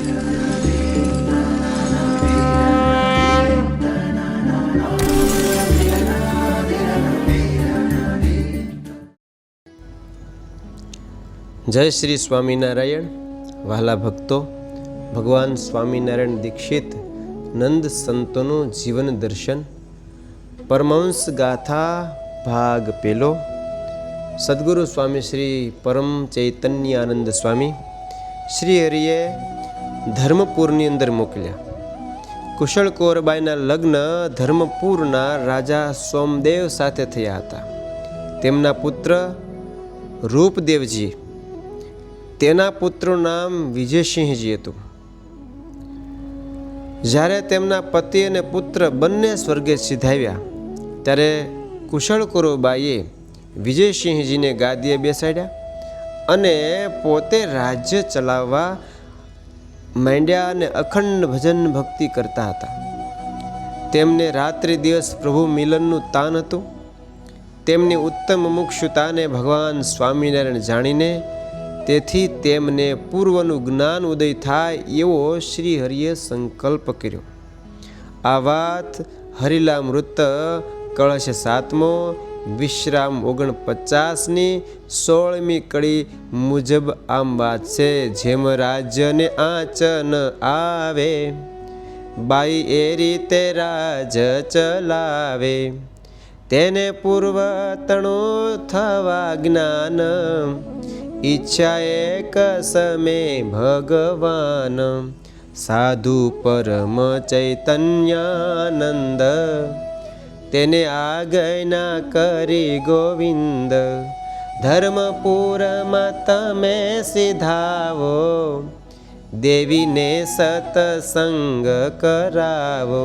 જય શ્રી સ્વામિનારાયણ. વહાલા ભક્તો, ભગવાન સ્વામિનારાયણ દીક્ષિત નંદ સંતોનું જીવન દર્શન, પરમહંસ ગાથા ભાગ પહેલો. સદગુરુ સ્વામી શ્રી પરમ ચૈતન્યાનંદ સ્વામી શ્રી હરિએ ધર્મપુરની અંદર મોકલ્યા. કુશળ કૌરબાઈના લગ્ન ધર્મપુરના રાજા સોમદેવ સાથે થયા હતા. તેમના પુત્ર રૂપદેવજી, તેના પુત્રનું નામ વિજયસિંહજી હતું. જ્યારે તેમના પતિ અને પુત્ર બંને સ્વર્ગે સિધાવ્યા ત્યારે કુશળ કૌરબાઈએ વિજયસિંહજીને ગાદીએ બેસાડ્યા અને પોતે રાજ્ય ચલાવવા માંડ્યા અને અખંડ ભજન ભક્તિ કરતા હતા. તેમને રાત્રિ દિવસ પ્રભુ મિલનનું તાન હતું. તેમની ઉત્તમ મુક્ષુતાને ભગવાન સ્વામિનારાયણ જાણીને તેથી તેમને પૂર્વનું જ્ઞાન ઉદય થાય એવો શ્રી હરિએ સંકલ્પ કર્યો. આ વાત હરિલામૃત કળશ 7મો વિશ્રામ 49ની 16મી કડી મુજબ આમ વાત છે. જેમ રાજ્યને આંચ ન આવે, બાઈ એ રીતે રાજ ચલાવે, તેને પૂર્વતણું થવા જ્ઞાન, ઈચ્છા એક સમે ભગવાન, સાધુ પરમ ચૈતન્યાનંદ, તેને આજ્ઞા કરી ગોવિંદ, ધર્મપુરમાં તમે સિધાવો, દેવીને સતસંગ કરાવો,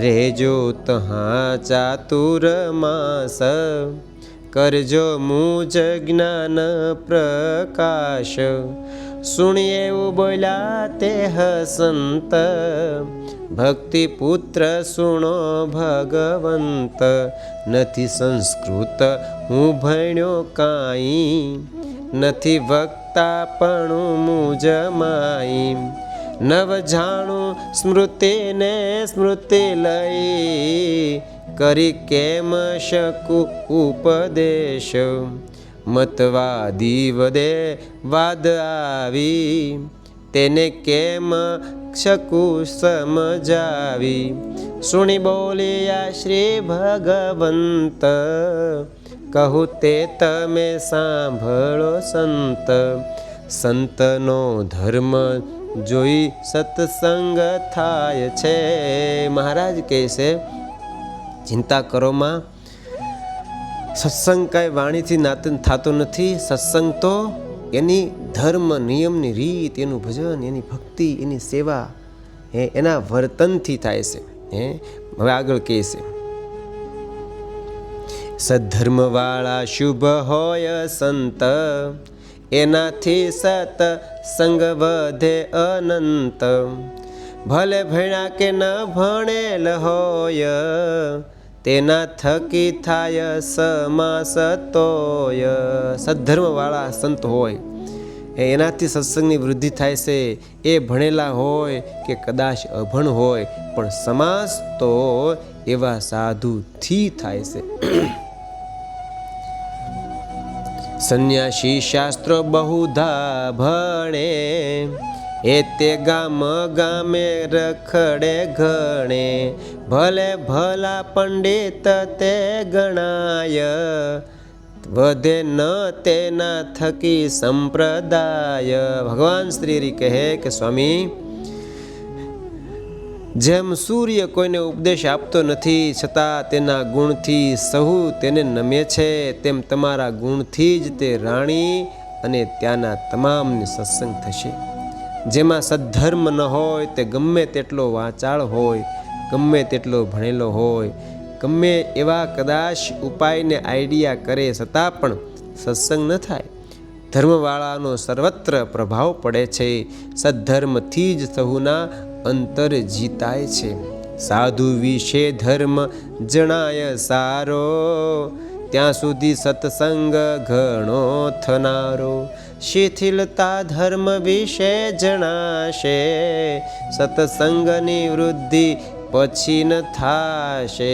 રેજો તહાં ચાતુર્માસ, કરજો મુજ જ્ઞાન પ્રકાશ. સુણીએ એવું બોલ્યા તે હસંત, ભક્તિ પુત્ર સુણો ભગવંત, નથી સંસ્કૃત હું ભણ્યો કાંઈ, નથી વક્તા પણ મુજ માઈ, નવ જાણું સ્મૃતિને સ્મૃતિ લઈ, કરી કેમ શકું ઉપદેશ, મતવાદી વદે વાદ આવી, તેને કેમ શકું સમજાવી. સુણી બોલ્યા શ્રી ભગવંત, કહું તે તમે સાંભળો સંત, સંતનો ધર્મ જોઈ સત્સંગ થાય છે. મહારાજ કહે છે, ચિંતા કરોમાં, સત્સંગ કાંઈ વાણીથી થતો નથી. સત્સંગ તો એની ધર્મ નિયમની રીત, એનું ભજન, એની ભક્તિ, એની સેવા, એના વર્તનથી થાય છે. હવે આગળ કહે છે, સદ્ધર્મવાળા શુભ હોય સંત, એનાથી સત્સંગ વધે અનંત, ભલે ભણ્યા કે ન ભણેલ હોય, તેના થકી થાય સમાસ તોય. સદ્ધર્મવાળા સંત હોય એનાથી સત્સંગની વૃદ્ધિ થાય છે. એ ભણેલા હોય કે કદાચ અભણ હોય, પણ સમાસ તો એવા સાધુથી થાય છે. સંન્યાસી શાસ્ત્રો બહુધા ભણે, એ તે ગામ ગામે રખડે ઘણે, ભલે ભલા પંડિત તે ગણાય, વધે ન તેના થકી સંપ્રદાય. ભગવાન શ્રી કહે કે સ્વામી, જેમ સૂર્ય કોઈને ઉપદેશ આપતો નથી છતાં તેના ગુણથી સહુ તેને નમે છે, તેમ તમારા ગુણથી જ તે રાણી અને ત્યાંના તમામને સત્સંગ થશે. જેમાં સદ્ધર્મ ન હોય તે ગમે તેટલો વાચાળ હોય, ગમે તેટલો ભણેલો હોય, ગમે એવા કદાચ ઉપાયને આઈડિયા કરે છતાં પણ સત્સંગ ન થાય. ધર્મવાળાનો સર્વત્ર પ્રભાવ પડે છે. સદ્ધર્મથી જ સહુના અંતર જીતાય છે. સાધુ વિશે ધર્મ જણાય સારો, ત્યાં સુધી સત્સંગ ઘણો થનારો. શિથિલતા ધર્મ વિશે જણાશે, સત્સંગની વૃદ્ધિ પછી ન થાશે.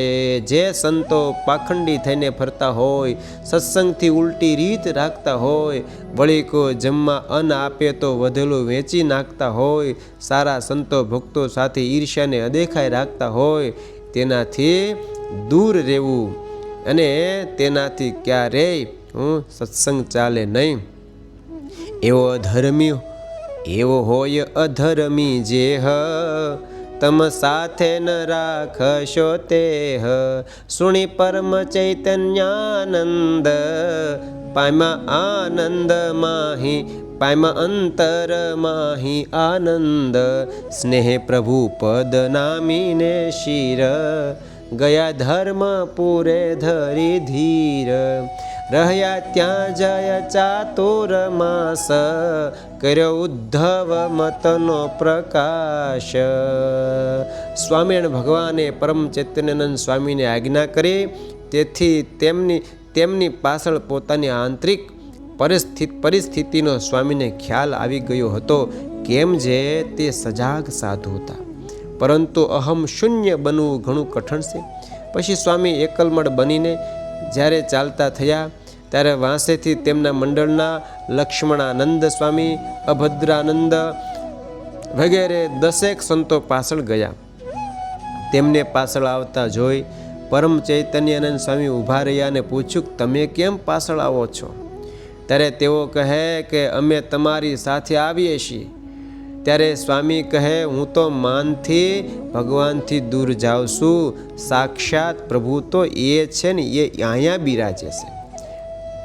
જે સંતો પાખંડી થઈને ફરતા હોય, સત્સંગથી ઉલટી રીત રાખતા હોય, વળી કોઈ જમવા અન્ન આપે તો વધેલું વેચી નાખતા હોય, સારા સંતો ભક્તો સાથે ઈર્ષ્યાને અદેખાઈ રાખતા હોય, તેનાથી દૂર રહેવું અને તેનાથી ક્યારેય સત્સંગ ચાલે નહીં. એવો હોય અધર્મી જેહ, તમ સાથે ન રાખશો તેહ. સુણી પરમ ચૈતન્યાનંદ, પામ્યા આનંદ માહી, પામ્યા અંતર માહી આનંદ. સ્નેહ પ્રભુ પદ નામીને શિર, ગયા ધર્મ પૂરે ધરી ધીર. રહ્યા ત્યાં જય ચાતુર્માસ, કર્યો ઉદ્ધવ મતનો પ્રકાશ. સ્વામિનારાયણ ભગવાને પરમ ચૈતન્યાનંદ સ્વામીને આજ્ઞા કરી, તેથી તેમની પાછળ પોતાની આંતરિક પરિસ્થિતિનો સ્વામીને ખ્યાલ આવી ગયો હતો. કેમ જે તે સજાગ સાધુ હતા, પરંતુ અહમ શૂન્ય બનવું ઘણું કઠણ છે. પછી સ્વામી એકલમડ બનીને જ્યારે ચાલતા થયા, ત્યારે વાંસેથી તેમના મંડળના લક્ષ્મણાનંદ સ્વામી, અભદ્રાનંદ વગેરે 10 સંતો પાછળ ગયા. તેમને પાછળ આવતા જોઈ પરમ ચૈતન્યાનંદ સ્વામી ઊભા રહ્યા અને પૂછ્યું, તમે કેમ પાછળ આવો છો? ત્યારે તેઓ કહે કે અમે તમારી સાથે આવીએ છીએ. ત્યારે સ્વામી કહે, હું તો માનથી ભગવાનથી દૂર જાઉં છું. સાક્ષાત પ્રભુ તો એ છે ને, એ અહીંયા બિરાજે છે.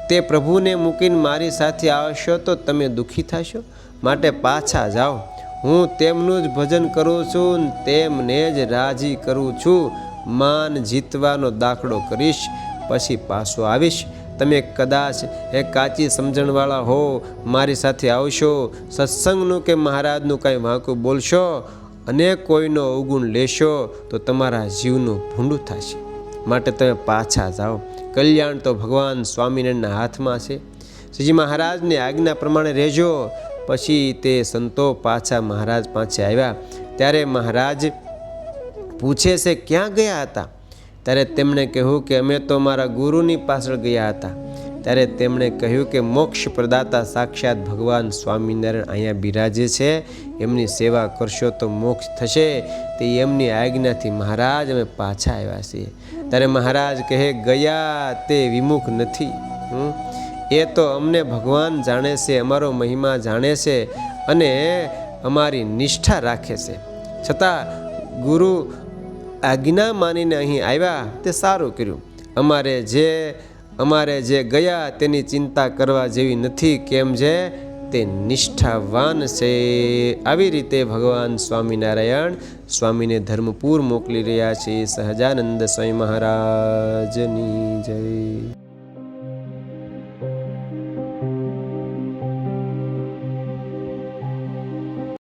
તે પ્રભુને મૂકીને મારી સાથે આવશો તો તમે દુઃખી થશો, માટે પાછા જાઓ. હું તેમનું જ ભજન કરું છું, તેમને જ રાજી કરું છું. માન જીતવાનો દાખલો કરીશ, પછી પાછો આવીશ. તમે કદાચ કાચી સમજણવાળા હો, મારી સાથે આવશો, સત્સંગનું કે મહારાજનું કાંઈ વાંકું બોલશો અને કોઈનો અવગુણ લેશો તો તમારા જીવનું ભૂંડું થશે. માટે તમે પાછા જાઓ. કલ્યાણ તો ભગવાન સ્વામિનારાયણના હાથમાં છે. શ્રીજી મહારાજની આજ્ઞા પ્રમાણે રહેજો. પછી તે સંતો પાછા મહારાજ પાસે આવ્યા. ત્યારે મહારાજ પૂછે છે, ક્યાં ગયા હતા? ત્યારે તેમણે કહ્યું કે અમે તો મારા ગુરુની પાછળ ગયા હતા. ત્યારે તેમણે કહ્યું કે મોક્ષ પ્રદાતા સાક્ષાત ભગવાન સ્વામિનારાયણ અહીંયા બિરાજે છે, એમની સેવા કરશો તો મોક્ષ થશે. તે એમની આજ્ઞાથી મહારાજ અમે પાછા આવ્યા છીએ. ત્યારે મહારાજ કહે, ગયા તે વિમુખ નથી. એ તો અમને ભગવાન જાણે છે, અમારો મહિમા જાણે છે અને અમારી નિષ્ઠા રાખે છે. છતાં ગુરુ આજ્ઞા માનીને અહીં આવ્યા તે સારું કર્યું. અમારે જે ગયા તેની ચિંતા કરવા જેવી નથી, કેમ જે તે નિષ્ઠાવાન છે. આવી રીતે ભગવાન સ્વામિનારાયણ સ્વામીને ધર્મપુર મોકલી રહ્યા છે. સહજાનંદ સ્વામી મહારાજની જય.